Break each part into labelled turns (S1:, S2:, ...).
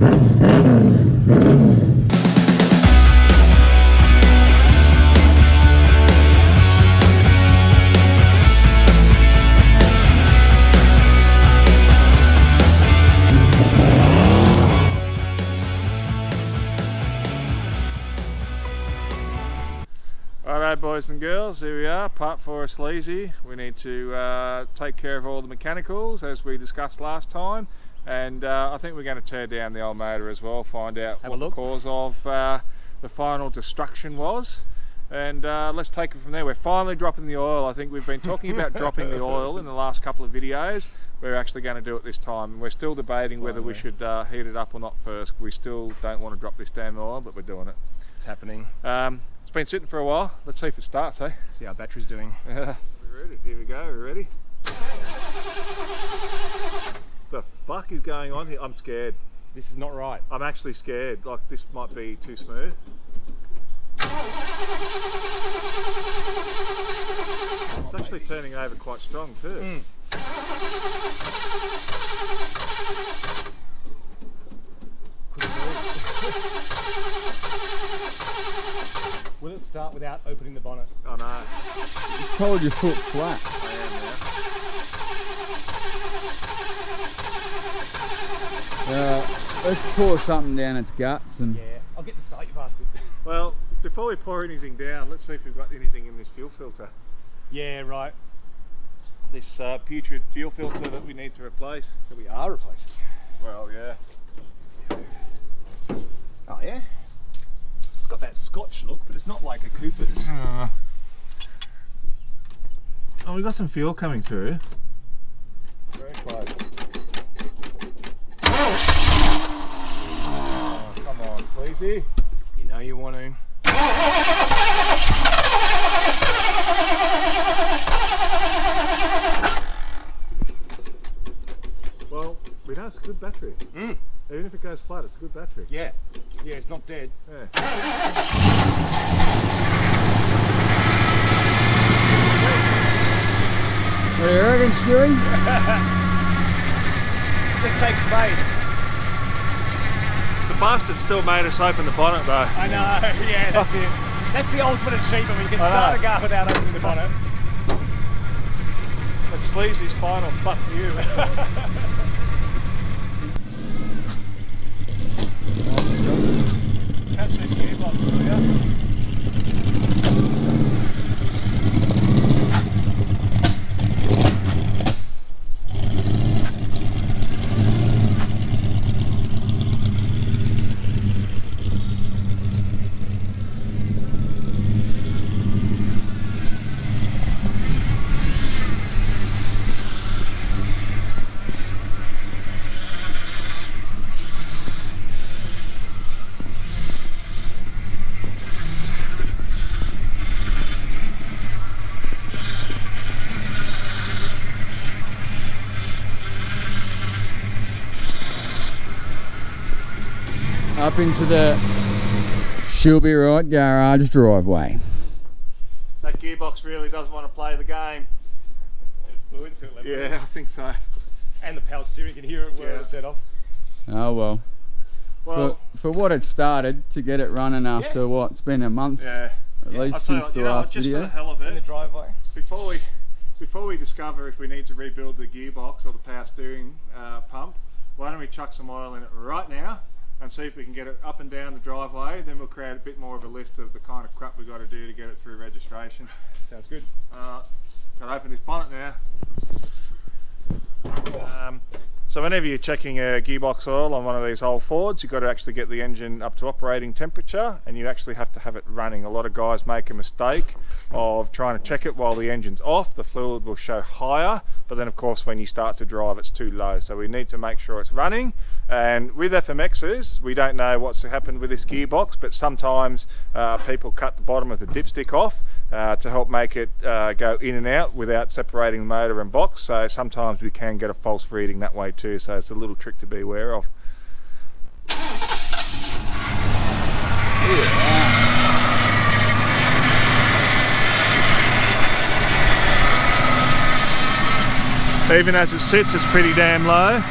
S1: Alright boys and girls, here we are, part 4 of Sleezy. We need to take care of all the mechanicals as we discussed last time, and I think we're going to tear down the old motor as well, find out what the cause of the final destruction was, and let's take it from there. We're finally dropping the oil. I think we've been talking about dropping the oil in the last couple of videos. We're actually going to do it this time. We're still debating whether we should heat it up or not first. We still don't want to drop this damn oil, but we're doing it.
S2: It's happening.
S1: It's been sitting for a while. Let's see if it starts, eh?
S2: See how battery's doing.
S1: We're ready. Here we go. We're ready. The fuck is going on here? I'm scared.
S2: This is not right.
S1: I'm actually scared. Like, this might be too smooth. It's actually turning over quite strong too.
S2: Will it start without opening the bonnet?
S1: Oh no.
S3: Just hold your foot flat.
S1: I am now.
S3: Let's pour something down its guts and...
S2: Yeah, I'll get the start, you bastard.
S1: Well, before we pour anything down, let's see if we've got anything in this fuel filter.
S2: Yeah, right.
S1: This putrid fuel filter that we need to replace.
S2: That we are replacing.
S1: Well, yeah.
S2: Oh yeah? It's got that Scotch look, but it's not like a Cooper's.
S1: Oh, we've got some fuel coming through.
S2: Very close.
S1: Oh, come on, Sleezy.
S2: You know you want to.
S1: Well, we know it's a good battery. Even if it goes flat, it's a good battery.
S2: Yeah. Yeah, it's not dead.
S1: Yeah.
S3: What do you reckon, Stewie?
S2: Just take spade.
S1: The bastard still made us open the bonnet though.
S2: I know, yeah, that's it. That's the ultimate achievement when you can start a car without opening the bonnet.
S1: It's Sleazy's final fuck you. Catch this gearbox, will ya?
S3: Up into the she'll be right garage driveway.
S1: That gearbox really doesn't want to play the game.
S2: There's fluid, so it
S1: Yeah, I think so.
S2: And the power steering, you can hear it where it's set off.
S3: Oh well.
S1: Well,
S3: For what it started, to get it running after what? It's been a month
S1: yeah.
S3: at least
S1: I'll tell you
S3: since
S1: what,
S3: the
S1: you know,
S3: last
S1: just for
S3: video.
S1: the hell of
S2: In the
S1: it,
S2: driveway.
S1: before we discover if we need to rebuild the gearbox or the power steering pump, why don't we chuck some oil in it right now and see if we can get it up and down the driveway. Then we'll create a bit more of a list of the kind of crap we've got to do to get it through registration.
S2: Sounds good.
S1: Gotta open this bonnet now. So whenever you're checking a gearbox oil on one of these old Fords, you've got to actually get the engine up to operating temperature, and you actually have to have it running. A lot of guys make a mistake of trying to check it while the engine's off. The fluid will show higher, but then of course when you start to drive it's too low. So we need to make sure it's running. And with FMXs, we don't know what's happened with this gearbox, but sometimes people cut the bottom of the dipstick off to help make it go in and out without separating the motor and box. So sometimes we can get a false reading that way too. So it's a little trick to be aware of. Even as it sits, it's pretty damn low.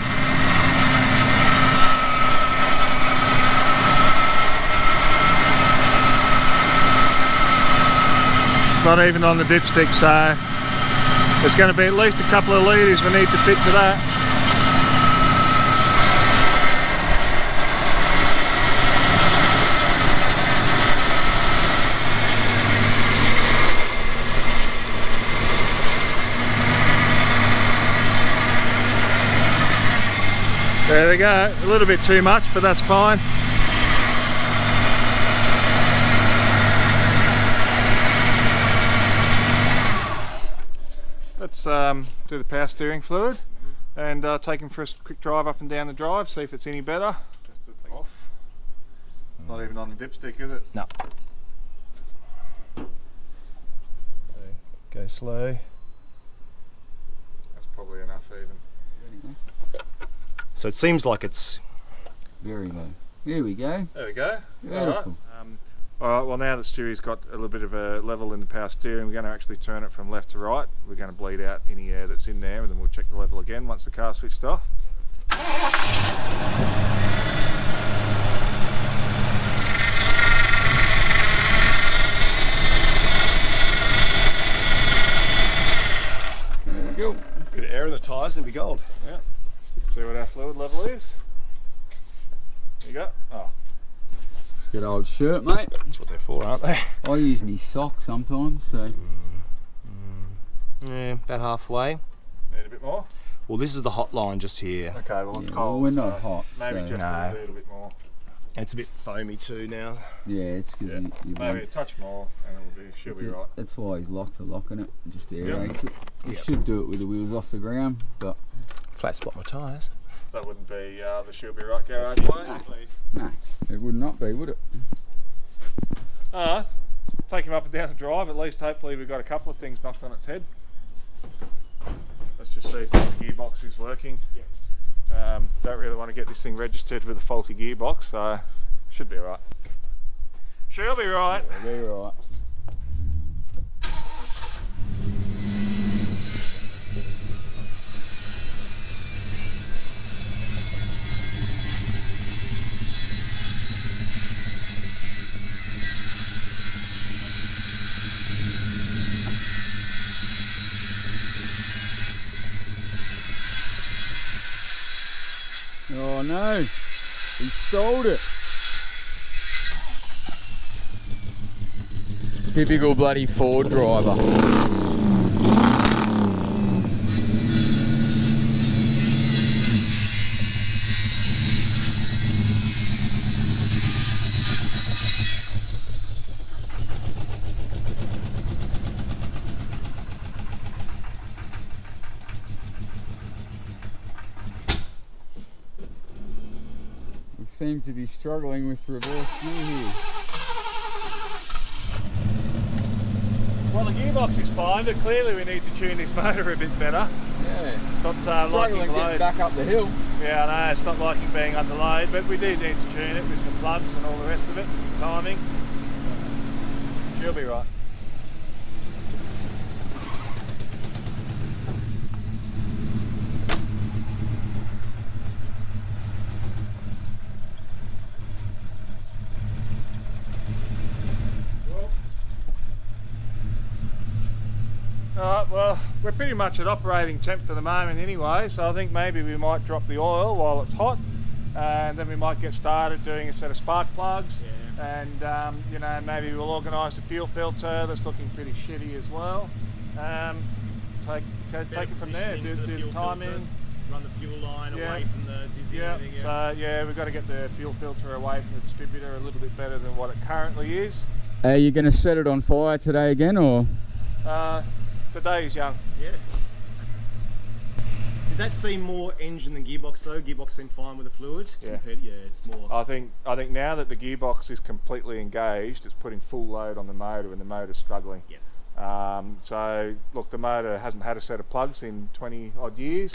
S1: not even on the dipstick, so there's going to be at least a couple of litres we need to fit to that. There we go, a little bit too much, but that's fine. Let's do the power steering fluid and take him for a quick drive up and down the drive, see if it's any better. Just off. Not even on the dipstick, is it?
S2: No. Go slow.
S1: That's probably enough even.
S2: So it seems like it's
S3: Very low. Here we go.
S1: There we go.
S3: Beautiful.
S1: Alright, well now that Stewie's got a little bit of a level in the power steering, we're going to actually turn it from left to right. We're going to bleed out any air that's in there and then we'll check the level again once the car's switched off.
S3: There we go.
S2: good air in the tyres and be gold.
S1: Yeah. See what our fluid level is. There you go. Oh.
S3: Good old shirt, mate.
S2: That's what they're for, aren't they?
S3: I use me sock sometimes, so.
S2: Yeah, about halfway.
S1: Need a bit more?
S2: Well, this is the hot line just here.
S1: Okay, well it's
S3: Yeah,
S1: cold.
S3: well, we're not hot,
S1: Maybe
S3: so-
S1: just
S2: No.
S1: a little bit more.
S2: And it's a bit foamy too now.
S3: Yeah, it's because you
S1: Maybe a touch more and she'll be right.
S3: That's why he's locked to locking it. It just aerates it. You
S2: Yep.
S3: should do it with the wheels off the ground, but
S2: Flat spot my tyres.
S1: That wouldn't be the she'll be right garage way.
S3: no, it would not be, would it?
S1: Take him up and down the drive, at least hopefully we've got a couple of things knocked on its head. Let's just see if the gearbox is working. Don't really want to get this thing registered with a faulty gearbox, so should be alright. She'll be right.
S3: Yeah, be right. Oh no, he stole it. Typical bloody Ford driver. We seem to be struggling with reverse gear here.
S1: Well, the gearbox is fine, but clearly we need to tune this motor a bit better.
S3: Yeah.
S1: Not
S3: Struggling
S1: liking
S3: getting
S1: load.
S3: back up the hill.
S1: Yeah, I know, it's not liking being under load, but we do need to tune it with some plugs and all the rest of it, some timing. She'll be right. Alright, well, we're pretty much at operating temp for the moment anyway, so I think maybe we might drop the oil while it's hot, and then we might get started doing a set of spark plugs, and you know, maybe we'll organise the fuel filter that's looking pretty shitty as well. Take it from there, do the timing.
S2: Run the fuel line
S1: Yeah.
S2: away from the dizzy and everything.
S1: So yeah, we've got to get the fuel filter away from the distributor a little bit better than what it currently is.
S3: Are you going to set it on fire today again, or?
S1: The day is young.
S2: Yeah. Did that seem more engine than gearbox though? Gearbox seemed fine with the fluid?
S1: Yeah.
S2: Yeah, it's more.
S1: I think now that the gearbox is completely engaged, it's putting full load on the motor and the motor's struggling.
S2: Yeah.
S1: So look, the motor hasn't had a set of plugs in 20 odd years.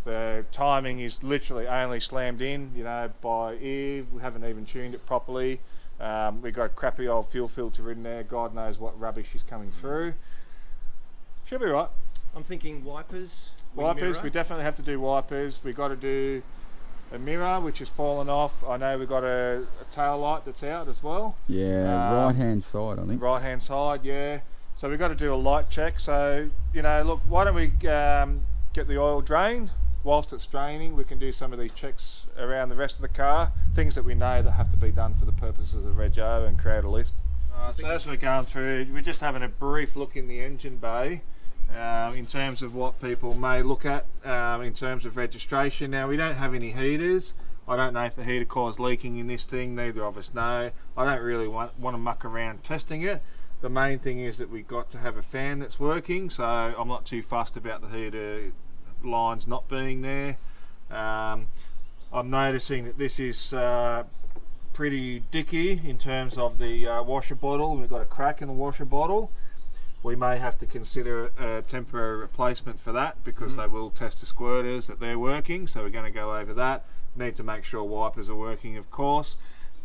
S1: The timing is literally only slammed in, you know, by ear. We haven't even tuned it properly. We've got a crappy old fuel filter in there. God knows what rubbish is coming through. She'll be right.
S2: I'm thinking wipers. wing
S1: Wipers,
S2: mirror.
S1: we definitely have to do wipers. We've got to do a mirror, which has fallen off. I know we've got a tail light that's out as well.
S3: Yeah, right hand side, I think.
S1: Right hand side, yeah. So we've got to do a light check. So, you know, look, why don't we get the oil drained? Whilst it's draining, we can do some of these checks around the rest of the car, things that we know that have to be done for the purposes of rego and create a lift. So as we're going through, we're just having a brief look in the engine bay in terms of what people may look at in terms of registration. Now, we don't have any heaters. I don't know if the heater core's leaking in this thing, neither of us know. I don't really want to muck around testing it. The main thing is that we've got to have a fan that's working, so I'm not too fussed about the heater lines not being there. I'm noticing that this is pretty dicky in terms of the washer bottle. We've got a crack in the washer bottle. We may have to consider a temporary replacement for that, because they will test the squirters that they're working, so we're going to go over that. Need to make sure wipers are working, of course.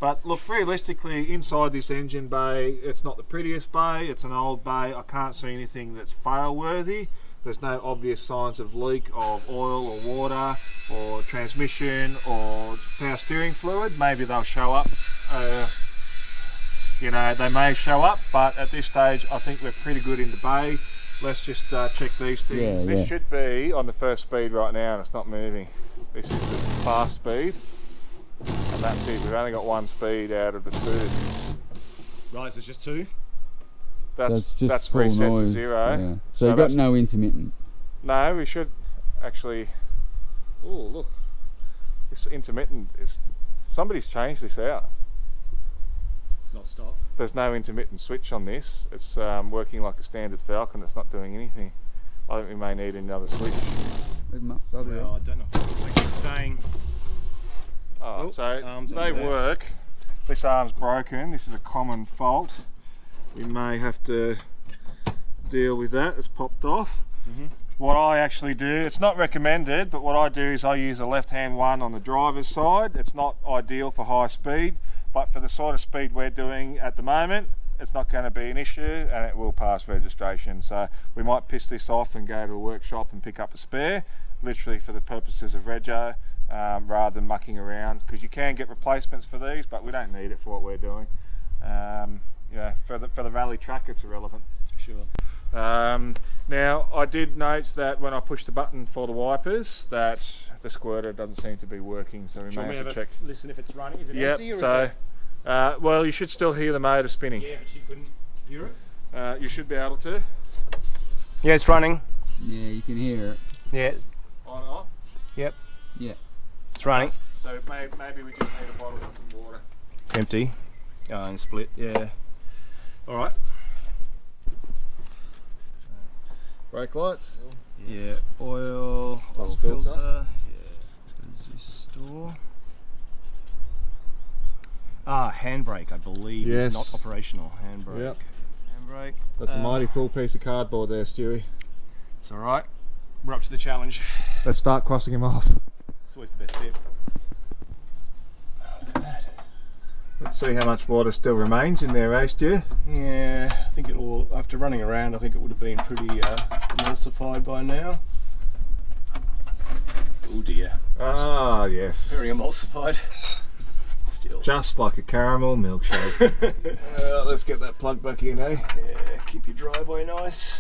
S1: But look, realistically, inside this engine bay, it's not the prettiest bay. It's an old bay. I can't see anything that's fail worthy. There's no obvious signs of leak of oil or water or transmission or power steering fluid. Maybe they'll show up. You know, they may show up, but at this stage, I think we're pretty good in the bay. Let's just check these things.
S3: Yeah,
S1: This should be on the first speed right now, and it's not moving. This is the fast speed, and that's it. We've only got one speed out of the two.
S2: Right, so it's just 2.
S1: That's
S3: full
S1: reset to
S3: noise,
S1: 0.
S3: yeah. So you've got
S1: that's,
S3: no intermittent.
S1: no, we should actually. Oh, look, it's intermittent. Somebody's changed this out.
S2: It's not stop.
S1: There's no intermittent switch on this. It's working like a standard Falcon. It's not doing anything. I think we may need another switch.
S2: Well, I don't know. I keep saying.
S1: So they work. This arm's broken. This is a common fault. We may have to deal with that. It's popped off. What I actually do, it's not recommended, but what I do is I use a left-hand one on the driver's side. It's not ideal for high speed, but for the sort of speed we're doing at the moment, it's not going to be an issue, and it will pass registration. So we might piss this off and go to a workshop and pick up a spare, literally for the purposes of rego, rather than mucking around, because you can get replacements for these, but we don't need it for what we're doing. You know, for the rally track, it's irrelevant.
S2: Sure.
S1: Now, I did note that when I pushed the button for the wipers, that the squirter doesn't seem to be working, so we may have to check.
S2: Listen if it's running. Is it empty or
S1: so,
S2: is it...
S1: well, you should still hear the motor spinning.
S2: Yeah, but she couldn't hear it?
S1: You should be able to.
S2: Yeah, it's running.
S3: Yeah, you can hear it.
S2: Yeah.
S1: On and off.
S2: Yep.
S3: Yeah.
S2: It's running.
S1: So maybe we just need a bottle of some water.
S2: It's empty. And split, yeah. Alright.
S1: Brake lights.
S2: Yeah, oil
S1: filter.
S2: Yeah. Restore. Handbrake, I believe, is not operational. Handbrake.
S1: Yep.
S2: Handbrake.
S1: That's a mighty full piece of cardboard there, Stewie.
S2: It's alright. We're up to the challenge.
S1: Let's start crossing him off.
S2: It's always the best tip. Look at that.
S1: Let's see how much water still remains in there, Stu.
S2: Yeah, I think it will, after running around, I think it would have been pretty emulsified by now. Oh dear.
S1: Ah, yes.
S2: Very emulsified. Still.
S1: Just like a caramel milkshake. Let's get that plug back in, eh?
S2: Yeah, keep your driveway nice.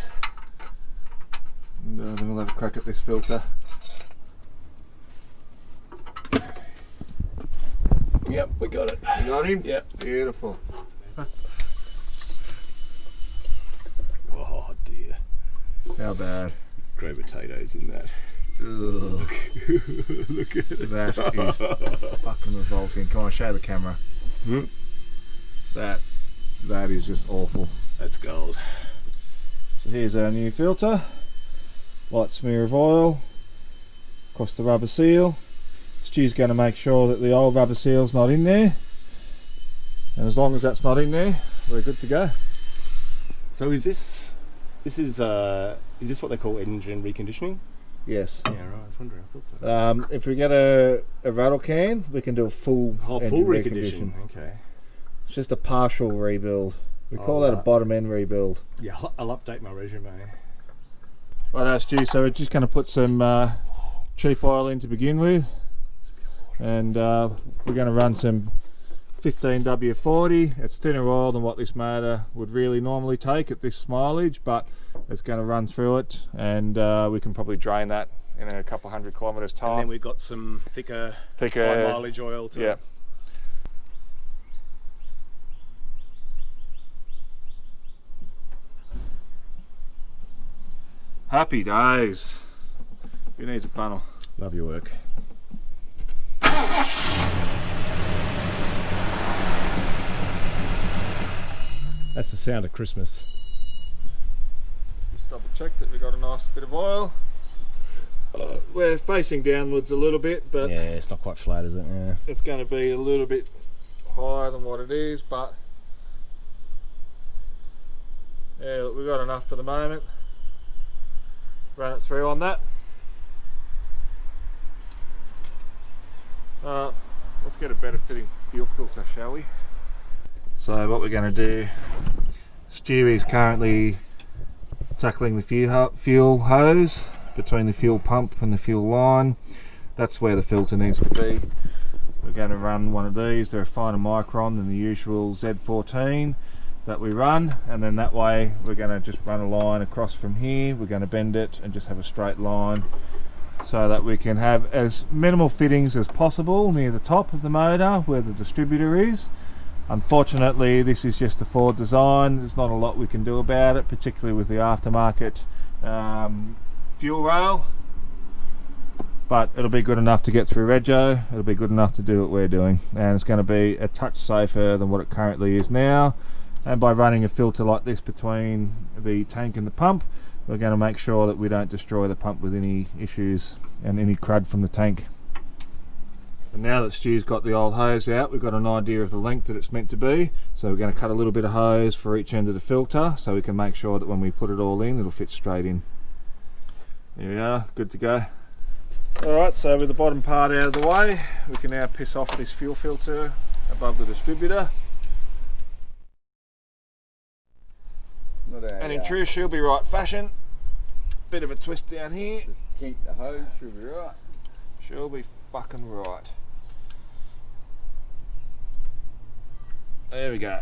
S1: And then we'll have a crack at this filter.
S2: Yep, we got it.
S1: You got him?
S2: Yep.
S1: Beautiful.
S2: Oh dear.
S1: How bad?
S2: Grey potatoes in that.
S1: Ugh.
S2: Look at it.
S1: That is fucking revolting. Come on, show the camera. That is just awful.
S2: That's gold.
S1: So here's our new filter. Light smear of oil across the rubber seal. Stu's going to make sure that the old rubber seal's not in there, and as long as that's not in there, we're good to go.
S2: So is this what they call engine reconditioning?
S1: Yes.
S2: Yeah, right. I was wondering. I thought so.
S1: If we get a rattle can, we can do a full engine
S2: recondition. Okay.
S1: It's just a partial rebuild. We call that a bottom end rebuild.
S2: Yeah, I'll update my resume.
S1: Right, Stu, so we're just going to put some cheap oil in to begin with, and we're going to run some 15W40. It's thinner oil than what this motor would really normally take at this mileage, but it's going to run through it, and we can probably drain that in a couple 100 kilometres time.
S2: And then we've got some thicker high mileage oil to
S1: yeah. Happy days. Who needs a funnel?
S2: Love your work. That's the sound of Christmas.
S1: Just double check that we got a nice bit of oil. We're facing downwards a little bit, but
S2: Yeah, it's not quite flat, is it? Yeah.
S1: it's going to be a little bit higher than what it is, but yeah, look, we've got enough for the moment. Run it through on that. Let's get a better fitting fuel filter, shall we? So what we're going to do, Stewie's currently tackling the fuel hose between the fuel pump and the fuel line. That's where the filter needs to be. We're going to run one of these. They're a finer micron than the usual Z14 that we run, and then that way we're going to just run a line across from here. We're going to bend it and just have a straight line, so that we can have as minimal fittings as possible near the top of the motor where the distributor is. Unfortunately, this is just a Ford design. There's not a lot we can do about it, particularly with the aftermarket fuel rail, but it'll be good enough to get through rego. It'll be good enough to do what we're doing, and it's going to be a touch safer than what it currently is now. And by running a filter like this between the tank and the pump, we're going to make sure that we don't destroy the pump with any issues and any crud from the tank. And now that Stu's got the old hose out, we've got an idea of the length that it's meant to be. So we're going to cut a little bit of hose for each end of the filter, so we can make sure that when we put it all in, it'll fit straight in. There we are, good to go. Alright, so with the bottom part out of the way, we can now piss off this fuel filter above the distributor. And in true She'll Be Right fashion, bit of a twist down here.
S3: Just kink the hose, she'll be right.
S1: She'll be fucking right. There we go.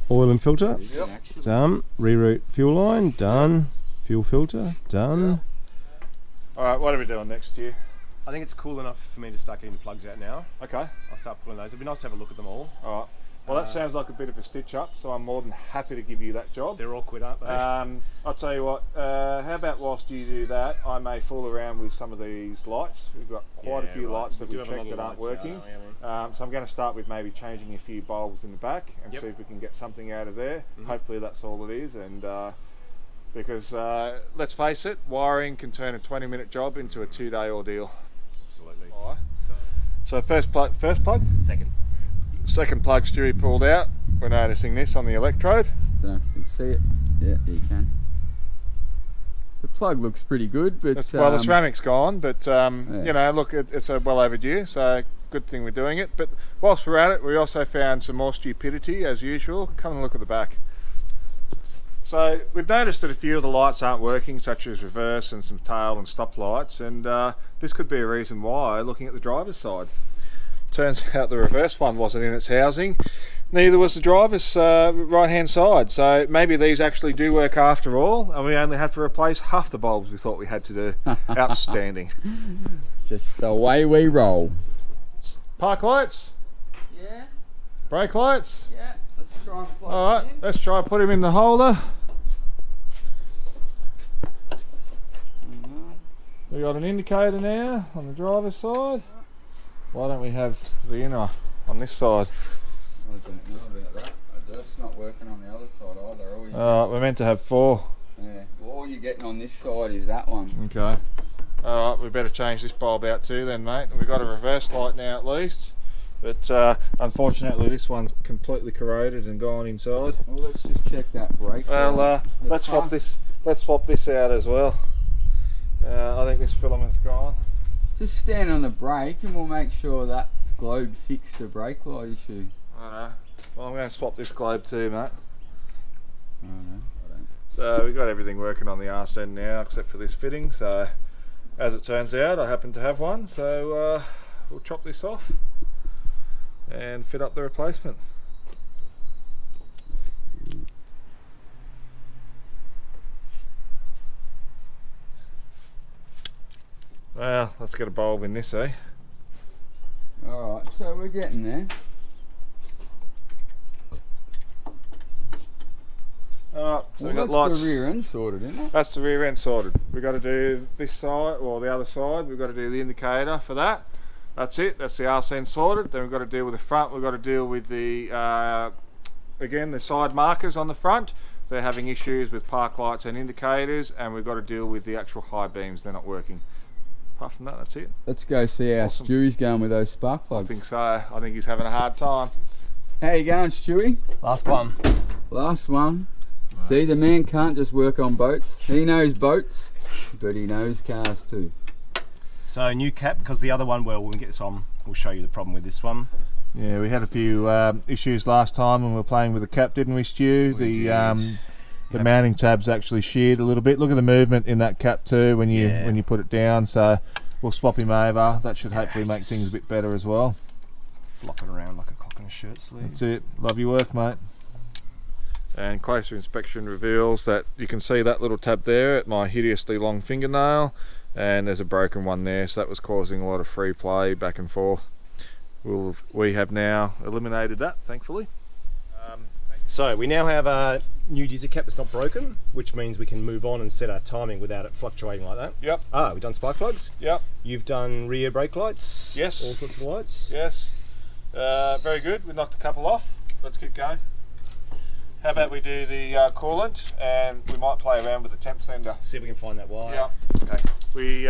S2: Oil and filter,
S1: Yep.
S2: done. Reroute fuel line, done. Fuel filter, done.
S1: Alright, what are we doing next year?
S2: I think it's cool enough for me to start getting the plugs out now.
S1: Okay.
S2: I'll start pulling those. It'd be nice to have a look at them all.
S1: Alright. Well, that sounds like a bit of a stitch up, so I'm more than happy to give you that job.
S2: They're all quit, aren't they?
S1: I'll tell you what, how about whilst you do that, I may fool around with some of these lights. We've got quite a few lights that we checked that aren't working. So I'm going to start with maybe changing a few bulbs in the back and see if we can get something out of there. Hopefully that's all it is, and because let's face it, wiring can turn a 20-minute job into a 2-day ordeal.
S2: Absolutely.
S1: All right. So first plug? Second plug Stewie pulled out. We're noticing this on the electrode.
S3: Don't know if you can see it. Yeah, you can. The plug looks pretty good, but
S1: Well, the ceramic's gone, but you know, look, it's a well overdue, so good thing we're doing it. But whilst we're at it, we also found some more stupidity as usual. Come and look at the back. So we've noticed that a few of the lights aren't working, such as reverse and some tail and stop lights, and this could be a reason why, looking at the driver's side. Turns out the reverse one wasn't in its housing, neither was the driver's right hand side, so maybe these actually do work after all, and we only have to replace half the bulbs we thought we had to do. Outstanding.
S3: just the way we roll.
S1: Park lights?
S3: Yeah,
S1: Brake lights?
S3: yeah. Let's try and plug
S1: Alright,
S3: it in.
S1: let's try and put him in the holder. We got an indicator now on the driver's side. Why don't we have the inner on this side?
S3: I don't know about that. That's not working on the other side either.
S1: We're meant to have 4.
S3: Yeah. All you're getting on this side is that one.
S1: Okay. Alright, we better change this bulb out too then, mate. We've got a reverse light now at least. But unfortunately this one's completely corroded and gone inside.
S3: Well, let's just check that brake.
S1: Well, let's swap this out as well. I think this filament's gone.
S3: Just stand on the brake and we'll make sure that globe fixed the brake light issue.
S1: I know. Well, I'm going to swap this globe too, mate.
S3: I don't.
S1: So we've got everything working on the arse end now except for this fitting. So as it turns out, I happen to have one. So we'll chop this off and fit up the replacement. Well, let's get a bulb in this, eh?
S3: Alright, so we're getting there.
S1: So
S3: Well,
S1: we've got
S3: that's
S1: lights.
S3: the rear end sorted, isn't it?
S1: That's the rear end sorted. We've got to do this side, or the other side. We've got to do the indicator for that. That's it. That's the arse end sorted. Then we've got to deal with the front. We've got to deal with the, again, the side markers on the front. They're having issues with park lights and indicators, and we've got to deal with the actual high beams. They're not working. Apart from that, that's it.
S3: Let's go see how
S1: Awesome.
S3: Stewie's going with those spark
S1: I
S3: plugs.
S1: think so. I think he's having a hard time.
S3: How you going, Stewie?
S2: Last one.
S3: Last one. See, the man can't just work on boats. He knows boats, but he knows cars too.
S2: So new cap, because the other one, well, when we get this on, we'll show you the problem with this one.
S1: Yeah, we had a few issues last time when we were playing with the cap, didn't we, Stu? The mounting tabs actually sheared a little bit. Look at the movement in that cap too when you put it down. So we'll swap him over. That should hopefully make things a bit better as well.
S2: Flopping around like a cock in a shirt sleeve.
S1: That's it. Love your work, mate. And closer inspection reveals that you can see that little tab there at my hideously long fingernail, and there's a broken one there, so that was causing a lot of free play back and forth. We have now eliminated that, thankfully.
S2: So we now have a new diesel cap that's not broken, which means we can move on and set our timing without it fluctuating like that.
S1: Yep.
S2: We've done spark plugs.
S1: Yep.
S2: You've done rear brake lights.
S1: Yes.
S2: All sorts of lights.
S1: Yes. Very good. We knocked a couple off. Let's keep going. How about we do the coolant, and we might play around with the temp sender.
S2: See if we can find that wire.
S1: Yeah. Okay. We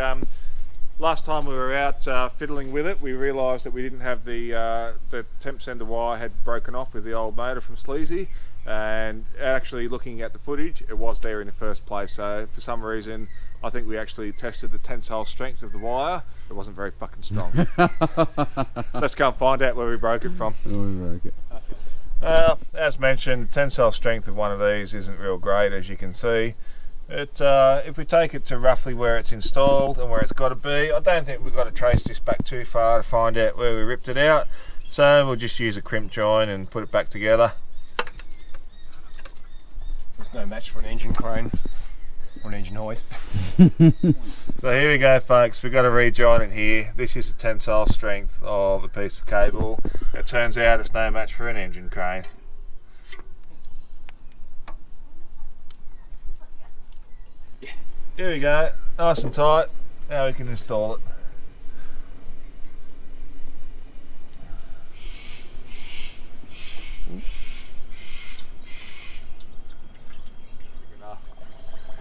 S1: last time we were out fiddling with it, we realised that we didn't have the temp sender wire had broken off with the old motor from SLEEZY, and actually looking at the footage, it was there in the first place. So for some reason, I think we actually tested the tensile strength of the wire. It wasn't very fucking strong. Let's go and find out where we broke it from.
S3: Oh, we broke it.
S1: As mentioned, tensile strength of one of these isn't real great, as you can see. If we take it to roughly where it's installed and where it's got to be, I don't think we've got to trace this back too far to find out where we ripped it out. So we'll just use a crimp join and put it back together.
S2: There's no match for an engine crane or an engine hoist.
S1: So here we go, folks. We've got to rejoin it here. This is the tensile strength of a piece of cable. It turns out it's no match for an engine crane. Here we go, nice and tight. Now we can install it.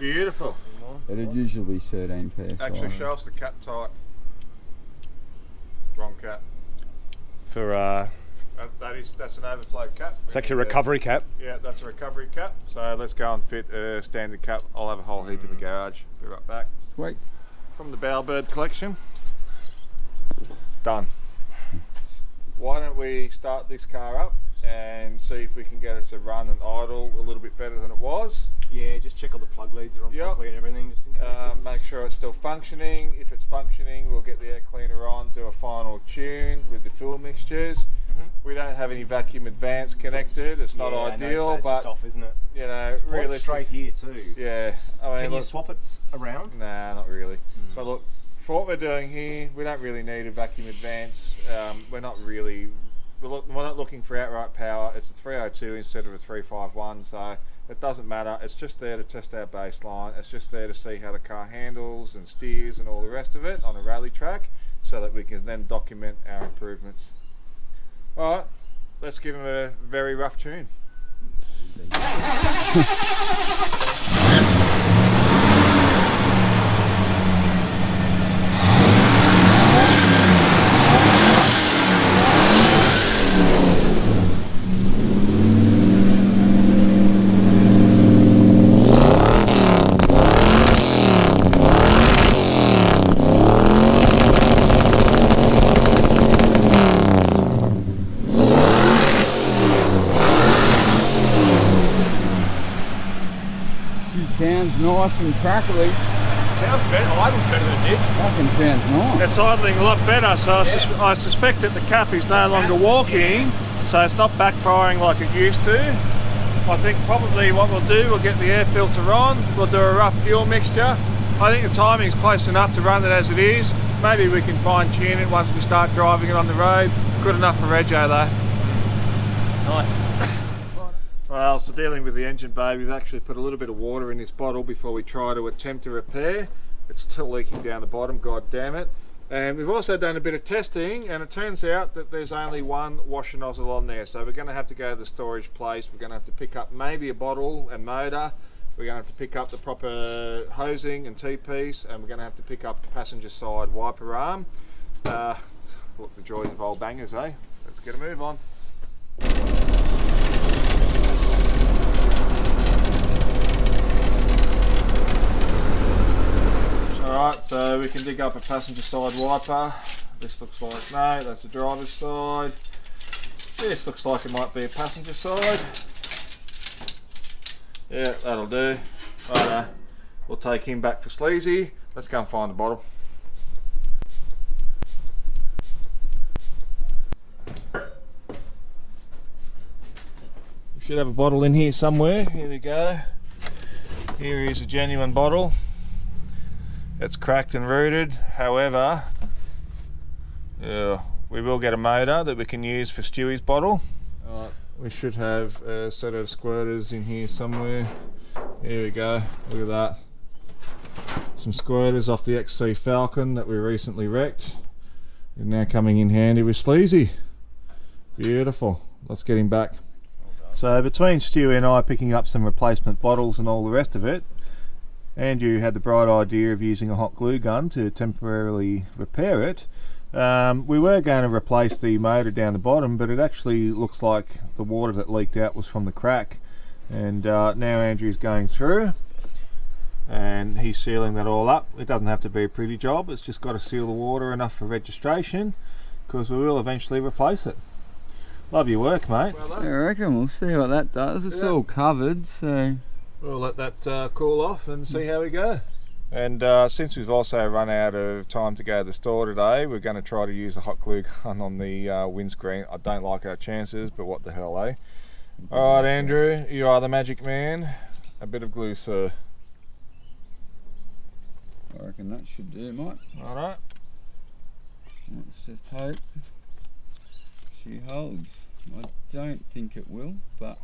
S1: Beautiful.
S3: It'd usually 13 psi.
S1: Actually show us the cap type. Wrong cap.
S2: For
S1: that's an overflow cap.
S2: it's actually a recovery cap.
S1: Yeah, that's a recovery cap. So let's go and fit a standard cap. I'll have a whole heap in the garage. Be right back.
S3: Sweet.
S1: From the Bowerbird collection. Done. Why don't we start this car up and see if we can get it to run and idle a little bit better than it was.
S2: Yeah, just check all the plug leads are on properly and everything, just in case.
S1: Make sure it's still functioning. If it's functioning, we'll get the air cleaner on, do a final tune with the fuel mixtures. We don't have any vacuum advance connected. It's not ideal,
S2: it's
S1: but
S2: just off, isn't it?
S1: you know, really
S2: straight here too.
S1: Yeah, I mean,
S2: Can you
S1: look,
S2: swap it around?
S1: nah, not really. But look, for what we're doing here, we don't really need a vacuum advance. We're not looking for outright power. It's a 302 instead of a 351, so it doesn't matter. It's just there to test our baseline. It's just there to see how the car handles and steers and all the rest of it on a rally track, so that we can then document our improvements. All right, let's give him a very rough tune.
S3: She sounds nice and crackly.
S2: Sounds better. Idle's better than it did.
S3: Fucking sounds nice.
S1: It's idling a lot better, so I suspect that the cap is no longer walking, so it's not backfiring like it used to. I think probably what we'll do, we'll get the air filter on, we'll do a rough fuel mixture. I think the timing's close enough to run it as it is. Maybe we can fine tune it once we start driving it on the road. Good enough for rego though.
S2: Nice.
S1: Well, so dealing with the engine bay, we've actually put a little bit of water in this bottle before we try to attempt to repair. It's still leaking down the bottom, god damn it. And we've also done a bit of testing, and it turns out that there's only one washer nozzle on there. So we're going to have to go to the storage place. We're going to have to pick up maybe a bottle and motor. We're going to have to pick up the proper hosing and T-piece, and we're going to have to pick up the passenger side wiper arm. Look, the joys of old bangers, eh? Let's get a move on. Alright, so we can dig up a passenger side wiper. This looks like, no, that's the driver's side. This looks like it might be a passenger side. Yeah, that'll do. Right, we'll take him back for Sleazy. Let's go and find the bottle. We should have a bottle in here somewhere. Here we go. Here is a genuine bottle. It's cracked and rooted, however, yeah, we will get a motor that we can use for Stewie's bottle. We should have a set of squirters in here somewhere. Here we go, look at that. Some squirters off the XC Falcon that we recently wrecked. They're now coming in handy with Sleazy. Beautiful, let's get him back. So between Stewie and I picking up some replacement bottles and all the rest of it, Andrew had the bright idea of using a hot glue gun to temporarily repair it. We were going to replace the motor down the bottom, but it actually looks like the water that leaked out was from the crack. And now Andrew's going through and he's sealing that all up. It doesn't have to be a pretty job, it's just got to seal the water enough for registration, because we will eventually replace it. Love your work, mate.
S3: I reckon we'll see what that does. It's all covered, so
S1: we'll let that cool off and see how we go. And since we've also run out of time to go to the store today, we're going to try to use a hot glue gun on the windscreen. I don't like our chances, but what the hell, eh? Alright, Andrew, you are the magic man. A bit of glue, sir.
S3: I reckon that should do, mate.
S1: Alright.
S3: Let's just hope she holds. I don't think it will, but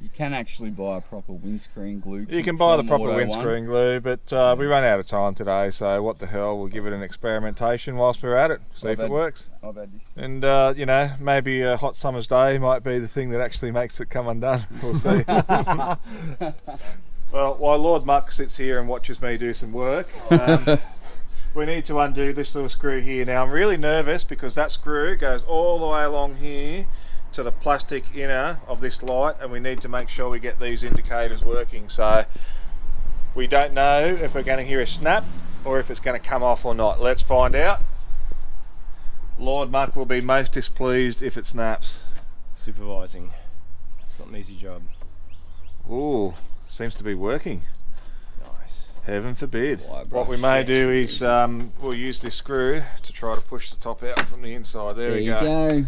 S3: you can actually buy a proper windscreen glue.
S1: You can buy the proper windscreen glue, but we run out of time today, so what the hell, we'll give it an experimentation whilst we're at it, see if it works.
S3: I've had this.
S1: And you know, maybe a hot summer's day might be the thing that actually makes it come undone. We'll see. Well, while Lord Muck sits here and watches me do some work, we need to undo this little screw here. Now I'm really nervous because that screw goes all the way along here to the plastic inner of this light, and we need to make sure we get these indicators working. So we don't know if we're going to hear a snap or if it's going to come off or not. Let's find out. Lord Muck will be most displeased if it snaps.
S2: Supervising. It's not an easy job.
S1: Ooh, seems to be working.
S2: Nice.
S1: Heaven forbid. What we may do is we'll use this screw to try to push the top out from the inside. There we go.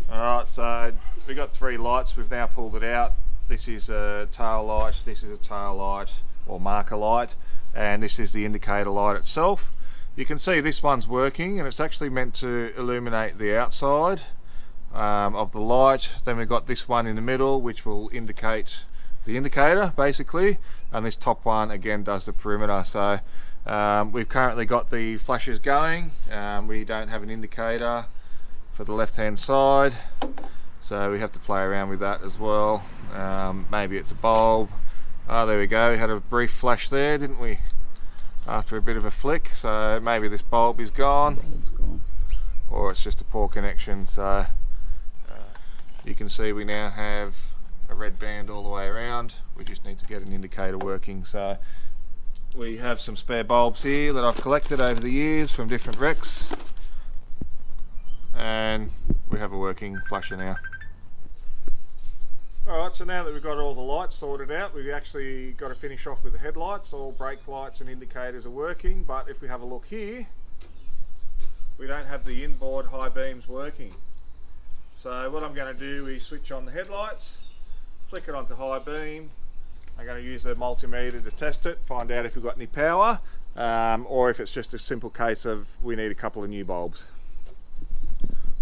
S1: Alright, so we got 3 lights, we've now pulled it out. This is a tail light, this is a tail light or marker light, and this is the indicator light itself. You can see this one's working, and it's actually meant to illuminate the outside of the light. Then we've got this one in the middle, which will indicate the indicator basically, and this top one again does the perimeter. So we've currently got the flashes going. We don't have an indicator for the left hand side, so we have to play around with that as well. Maybe it's a bulb. Oh, there we go, we had a brief flash there, didn't we, after a bit of a flick. So maybe this bulb is gone, or it's just a poor connection. So you can see we now have a red band all the way around. We just need to get an indicator working. So we have some spare bulbs here that I've collected over the years from different wrecks, and we have a working flasher now. Alright, so now that we've got all the lights sorted out, we've actually got to finish off with the headlights. All brake lights and indicators are working, but if we have a look here, we don't have the inboard high beams working. So what I'm going to do is switch on the headlights, flick it onto high beam. I'm going to use the multimeter to test it, find out if we've got any power, or if it's just a simple case of we need a couple of new bulbs.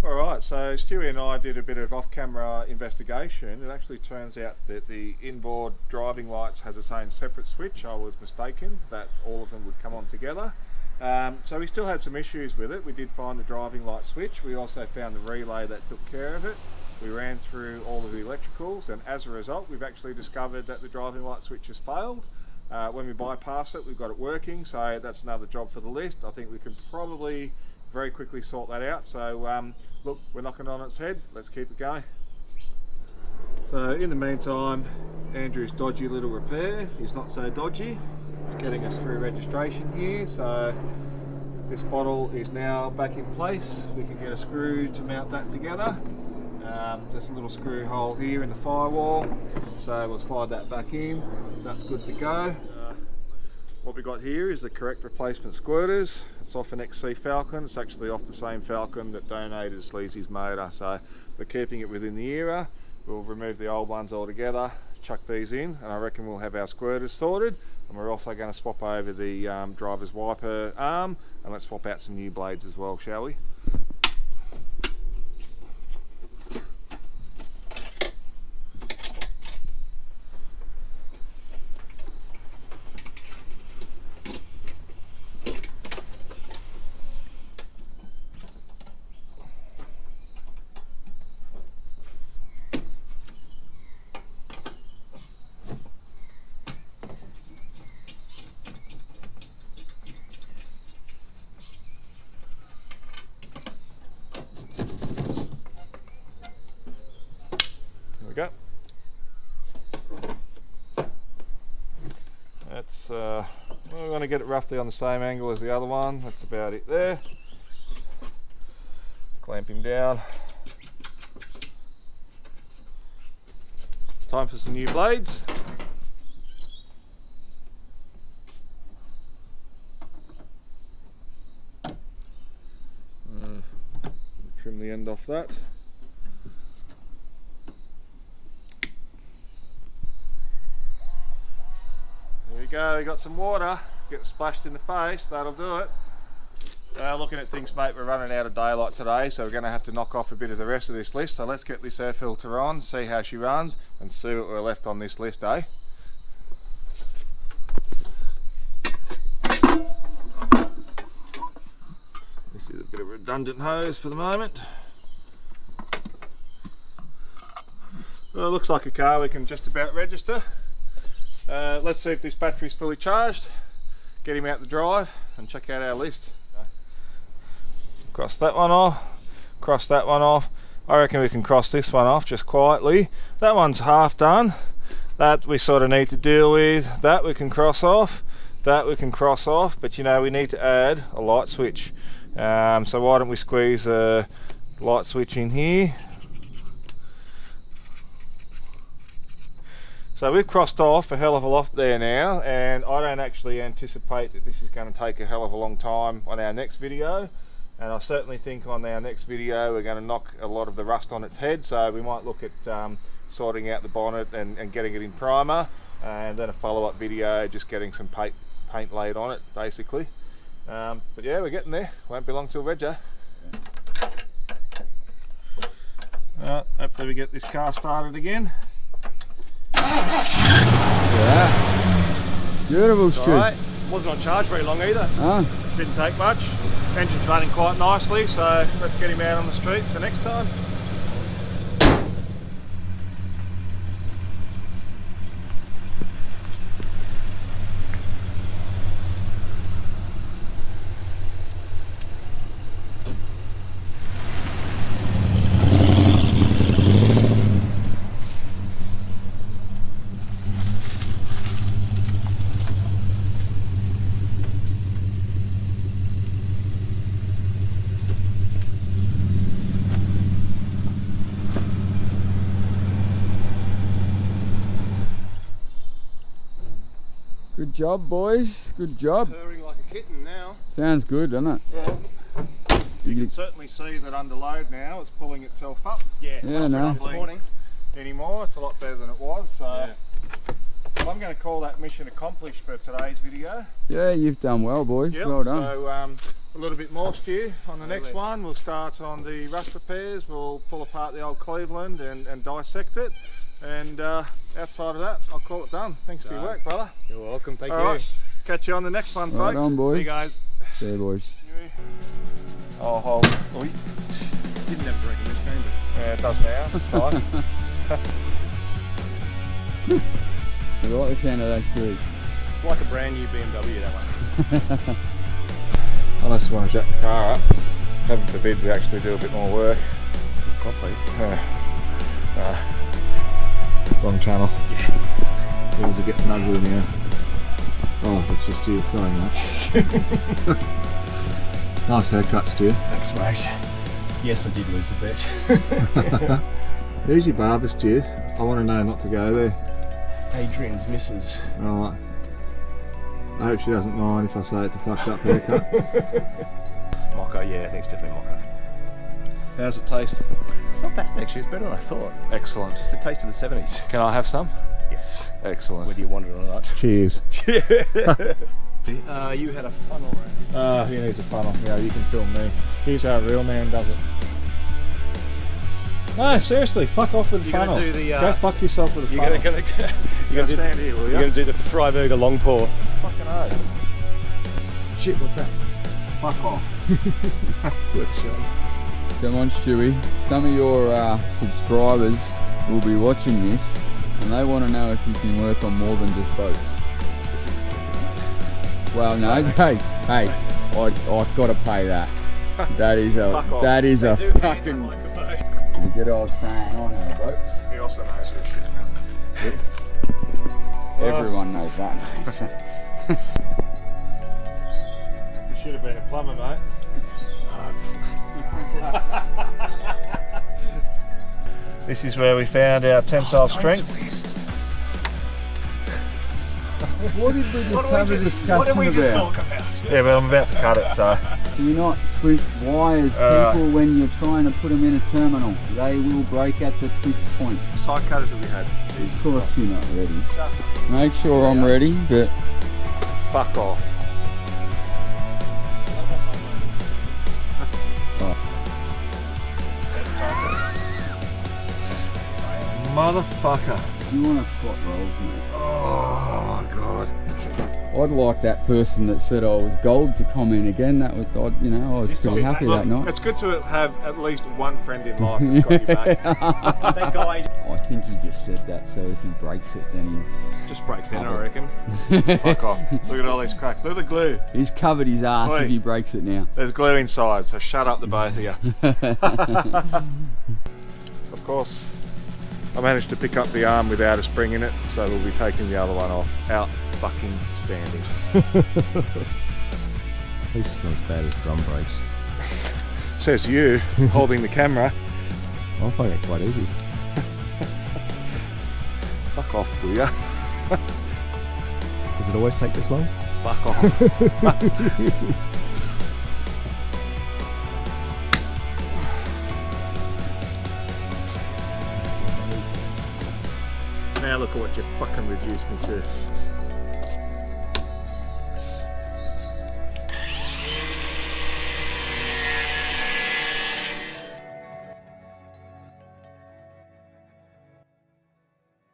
S1: Alright, so Stewie and I did a bit of off-camera investigation. It actually turns out that the inboard driving lights has its own separate switch. I was mistaken that all of them would come on together. So we still had some issues with it. We did find the driving light switch. We also found the relay that took care of it. We ran through all of the electricals, and as a result we've actually discovered that the driving light switch has failed. When we bypass it, we've got it working, so that's another job for the list. I think we can probably very quickly sort that out. So look, we're knocking on its head, let's keep it going. So in the meantime, Andrew's dodgy little repair is not so dodgy. It's getting us through registration here. So this bottle is now back in place. We can get a screw to mount that together. There's a little screw hole here in the firewall, so we'll slide that back in. That's good to go. What we got here is the correct replacement squirters. It's off an XC Falcon. It's actually off the same Falcon that donated SLEEZY's motor, so we're keeping it within the era. We'll remove the old ones altogether, chuck these in, and I reckon we'll have our squirters sorted. And we're also going to swap over the driver's wiper arm, and let's swap out some new blades as well, shall we? Go. That's we're going to get it roughly on the same angle as the other one. That's about it there. Clamp him down. Time for some new blades. Trim the end off that. There we go, we got some water, get splashed in the face, that'll do it. Looking at things, mate, we're running out of daylight today, so we're going to have to knock off a bit of the rest of this list. So let's get this air filter on, see how she runs, and see what we're left on this list, eh? This is a bit of a redundant hose for the moment. Well, it looks like a car we can just about register. Let's see if this battery's fully charged, get him out the drive and check out our list. Cross that one off, cross that one off. I reckon we can cross this one off just quietly. That one's half done. That we sort of need to deal with. That we can cross off, that we can cross off, but you know, we need to add a light switch. So why don't we squeeze a light switch in here. So we've crossed off a hell of a lot there now, and I don't actually anticipate that this is going to take a hell of a long time on our next video. And I certainly think on our next video we're going to knock a lot of the rust on its head, so we might look at sorting out the bonnet and getting it in primer, and then a follow-up video just getting some paint laid on it basically. But yeah, we're getting there, won't be long till Rego. Hopefully we get this car started again.
S3: Yeah. Beautiful, Stu.
S1: Right. Wasn't on charge very long either. Didn't take much. Engine's running quite nicely, so let's get him out on the street for next time.
S3: job, boys. Good job.
S2: Purring like a kitten now.
S3: Sounds good, doesn't it?
S1: Yeah.
S3: You
S1: You can certainly see that under load now it's pulling itself up.
S2: Yeah,
S3: Yeah, no.
S2: this morning.
S1: Anymore, it's a lot better than it was. So I'm going to call that mission accomplished for today's video.
S3: Yeah, you've done well, boys.
S1: Yep.
S3: Well done.
S1: So a little bit more, Stu. On the next one, we'll start on the rust repairs. We'll pull apart the old Cleveland and dissect it. And outside of that, I'll call it done. Thanks for your work, brother.
S2: You're welcome. Thank
S1: All
S2: you.
S1: right. Catch you on the next one,
S3: Right
S1: folks.
S3: on, boys.
S2: See you guys.
S3: See you, boys.
S1: Oh, oi.
S2: Didn't have to break in this chamber.
S1: Yeah, it does now. It's fine.
S3: I like the sound of those trees.
S2: It's like a brand new BMW, that one.
S1: I just want to jack the car up. Heaven forbid we actually do a bit more work.
S2: Coffee.
S1: Wrong channel. Things are getting ugly now. Oh, that's just you saying that. Nice haircut, Stu.
S2: Thanks, mate. Yes, I did lose a bet.
S1: Who's your barber, Stu? I want to know not to go there.
S2: Adrian's missus.
S1: Right. I hope she doesn't mind if I say it's a fucked up haircut.
S2: Mocha, yeah, I think it's definitely mocha.
S1: How's it taste?
S2: It's not bad actually, it's better than I thought.
S1: Excellent.
S2: It's the taste of the 70s.
S1: Can I have some?
S2: Yes.
S1: Excellent.
S2: Whether you want it or not.
S1: Cheers.
S2: You had a funnel around.
S1: He needs a funnel. Yeah, you can film me. Here's how a real man does it. No, seriously, fuck off with the
S2: You're
S1: funnel.
S2: gonna do the,
S1: Go fuck yourself with the
S2: You're
S1: funnel.
S2: gonna
S1: stand here, will
S2: you're
S1: you?
S2: gonna do the Freiburger long pour.
S1: Fucking oath.
S2: Shit, what's that?
S1: Fuck off.
S2: Good shot.
S3: Come on, Stewie. Some of your subscribers will be watching this and they want to know if you can work on more than just boats. Well, no, hey, I've got to pay that. That is a,
S1: Fuck off.
S3: that is a
S2: They do
S3: fucking,
S2: like a boat.
S3: the good old saying on our boats.
S1: He also knows you're a shit cunt.
S3: Everyone knows that.
S1: You should have been a plumber, mate. This is where we found our tensile strength.
S3: What did we just have a discussion
S2: What did we just
S3: about?
S2: talk about?
S1: Yeah, but I'm about to cut it, so.
S3: Do you not twist wires, people, when you're trying to put them in a terminal? They will break at the twist point.
S1: Side cutters that we had.
S3: Of course you're not ready. Make sure I'm ready, but
S1: Fuck off. Motherfucker.
S3: do you want to swap roles, mate?
S1: Oh my god.
S3: I'd like that person that said I was gold to comment again. That was, you know, I was pretty happy that night.
S1: It's good to have at least one friend in life that's got your back.
S2: That guy
S3: I think he just said that so if he breaks it then
S1: Just break then, I reckon. Fuck off. Look at all these cracks. Look at the glue.
S3: he's covered his ass
S1: Oi.
S3: if he breaks it now.
S1: There's glue inside, so shut up the both of you. Of course, I managed to pick up the arm without a spring in it, so we'll be taking the other one off. Out fucking standing.
S2: This is not as bad as drum brakes.
S1: Says you, holding the camera.
S2: I find it quite easy.
S1: Fuck off, will ya?
S2: Does it always take this long?
S1: Fuck off. Now look at what you fucking reduced me to.